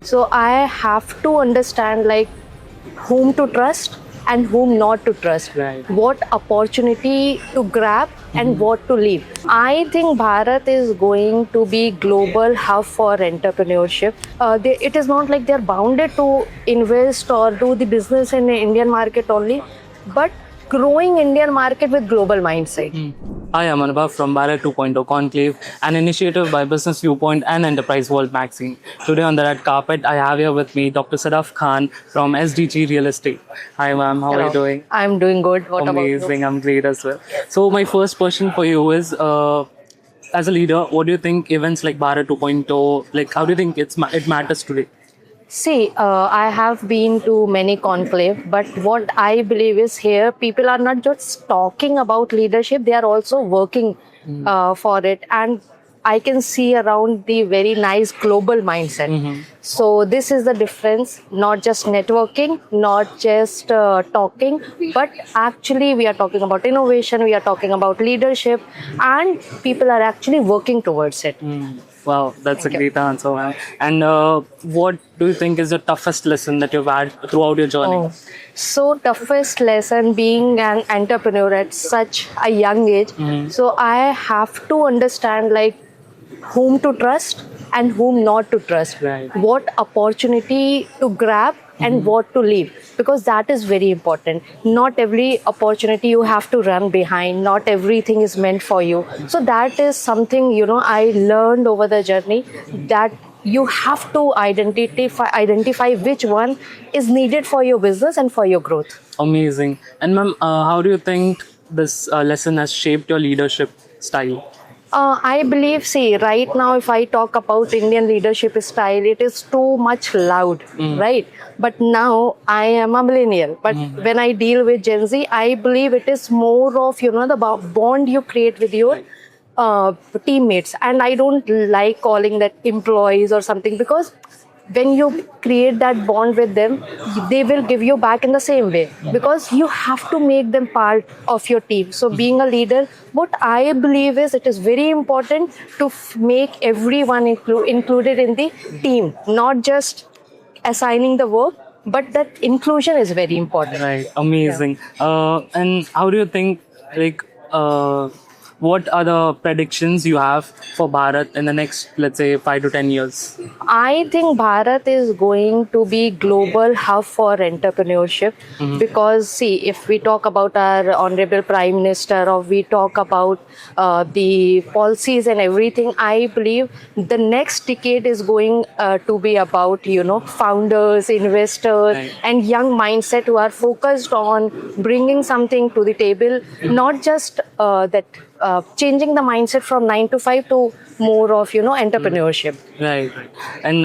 So I have to understand like whom to trust and whom not to trust, Right. what opportunity to grab and what to leave. I think Bharat is going to be global hub for entrepreneurship. It is not like they're bounded to invest or do the business in the Indian market only, but growing Indian market with global mindset. Hi, I'm Anubhav from Bharat 2.0 Conclave, an initiative by Business Viewpoint and Enterprise World Magazine. Today on the red carpet, I have here with me Dr. Sadaf Khan from SDG Real Estate. Hi, ma'am. How are you doing? I'm doing good. What about you? Amazing. I'm great as well. So, my first question for you is, as a leader, what do you think events like Bharat 2.0, like, how do you think it matters today? See, I have been to many conclave, but what I believe is here people are not just talking about leadership; they are also working for it, and I can see around the very nice global mindset. So this is the difference: not just networking, not just talking, but actually we are talking about innovation, we are talking about leadership, and people are actually working towards it. Wow, that's a great answer, ma'am. And what do you think is the toughest lesson that you've had throughout your journey? Oh, so toughest lesson being an entrepreneur at such a young age. So I have to understand like whom to trust and whom not to trust. Right. What opportunity to grab and what to leave, because that is very important. Not every opportunity you have to run behind, not everything is meant for you. So that is something, I learned over the journey, that you have to identify which one is needed for your business and for your growth. Amazing. And ma'am, how do you think this lesson has shaped your leadership style? I believe, see, right now, if I talk about Indian leadership style, it is too much loud, right? But now I am a millennial. But when I deal with Gen Z, I believe it is more of, the bond you create with your teammates. And I don't like calling that employees or something, because when you create that bond with them, they will give you back in the same way, because you have to make them part of your team. So being a leader, what I believe is it is very important to make everyone included in the team, not just assigning the work, but that inclusion is very important. Right. Amazing. And how do you think, like, what are the predictions you have for Bharat in the next, let's say, 5 to 10 years? I think Bharat is going to be global hub for entrepreneurship, because see, if we talk about our honorable Prime Minister, or we talk about the policies and everything, I believe the next decade is going to be about founders, investors, Right. and young mindset who are focused on bringing something to the table, not just that. Changing the mindset from 9 to 5 to more of entrepreneurship. Right. Right. And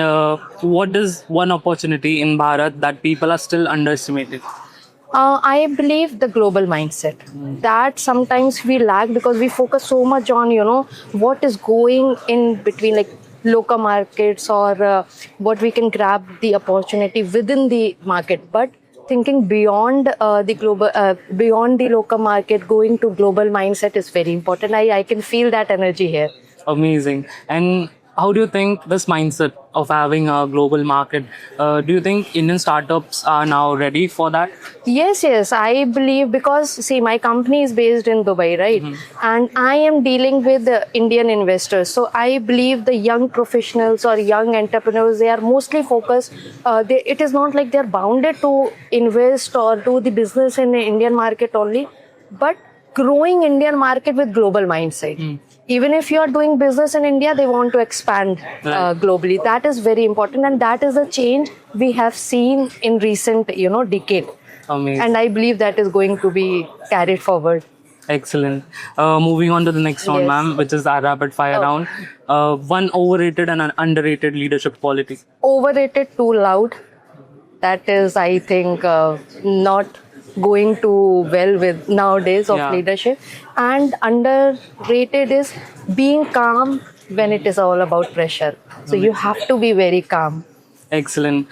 what is one opportunity in Bharat that people are still underestimating? I believe the global mindset that sometimes we lack, because we focus so much on what is going in between, like local markets, or what we can grab the opportunity within the market, but thinking beyond beyond the local market, going to global mindset is very important. I can feel that energy here. Amazing. And how do you think this mindset of having a global market, do you think Indian startups are now ready for that? Yes, I believe, because see, my company is based in Dubai, right? And I am dealing with Indian investors. So I believe the young professionals or young entrepreneurs, they are mostly focused. It is not like they're bounded to invest or do the business in the Indian market only, but growing Indian market with global mindset. Even if you are doing business in India, they want to expand globally. That is very important, and that is a change we have seen in recent, decade. Amazing. And I believe that is going to be carried forward. Excellent. Moving on to the next round, Yes. ma'am, which is our rapid fire round. One overrated and an underrated leadership quality. Overrated, too loud. That is, I think, not going too well with nowadays of Yeah. leadership. And underrated is being calm when it is all about pressure. So you have to be very calm. Excellent.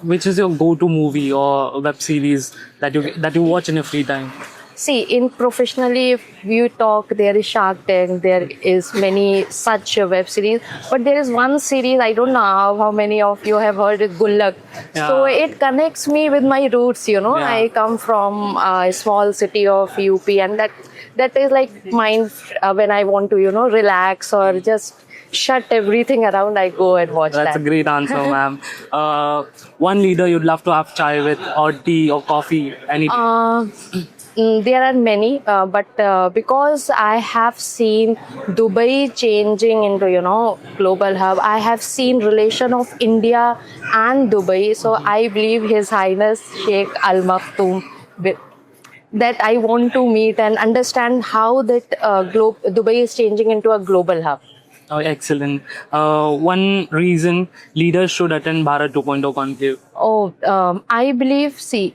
Which is your go-to movie or web series that you watch in your free time? See, in professionally, if you talk, there is Shark Tank, there is many such web series, but there is one series, I don't know how many of you have heard it, Gullak. So Yeah. it connects me with my roots, you know. Yeah. I come from a small city of UP, and that is like mine when I want to, you know, relax or just shut everything around, I go and watch That's that. a great answer, ma'am. One leader you'd love to have chai with, or tea, or coffee, any. There are many, but because I have seen Dubai changing into, you know, global hub, I have seen relation of India and Dubai. So I believe His Highness Sheikh Al Maktoum that I want to meet and understand how that Dubai is changing into a global hub. Oh, excellent. One reason leaders should attend Bharat 2.0 conclave. Oh, I believe, see,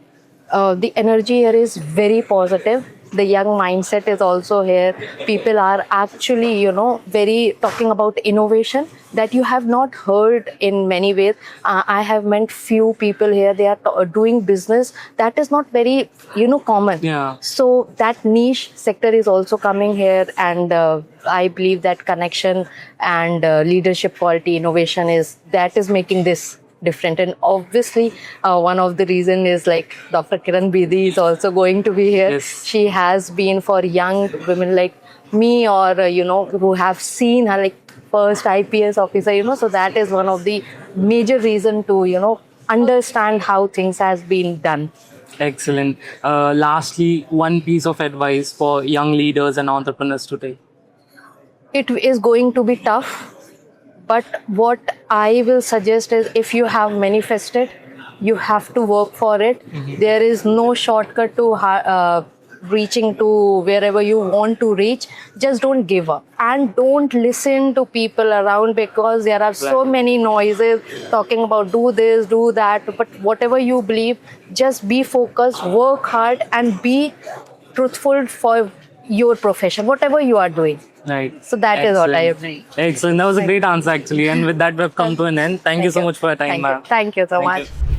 the energy here is very positive. The young mindset is also here. People are actually, you know, very talking about innovation that you have not heard in many ways. I have met few people here. They are doing business that is not very, you know, common. Yeah. So that niche sector is also coming here, and I believe that connection and leadership quality innovation is making this different. And obviously one of the reason is like Dr. Kiran Bedi is also going to be here. Yes. She has been for young women like me, or you know, who have seen her like first IPS officer, you know. So that is one of the major reason to, you know, understand how things has been done. Excellent. Lastly, one piece of advice for young leaders and entrepreneurs today. It is going to be tough, but what I will suggest is, if you have manifested, you have to work for it. There is no shortcut to reaching to wherever you want to reach. Just don't give up and don't listen to people around, because there are so many noises talking about do this, do that. But whatever you believe, just be focused, work hard, and be truthful for your profession, whatever you are doing. Right. So that is what I Excellent. agree. Excellent. That was a great answer, actually. And with that, we've come to an end. Thank you so much for your time, Thank ma'am. you. Thank you so Thank much. you.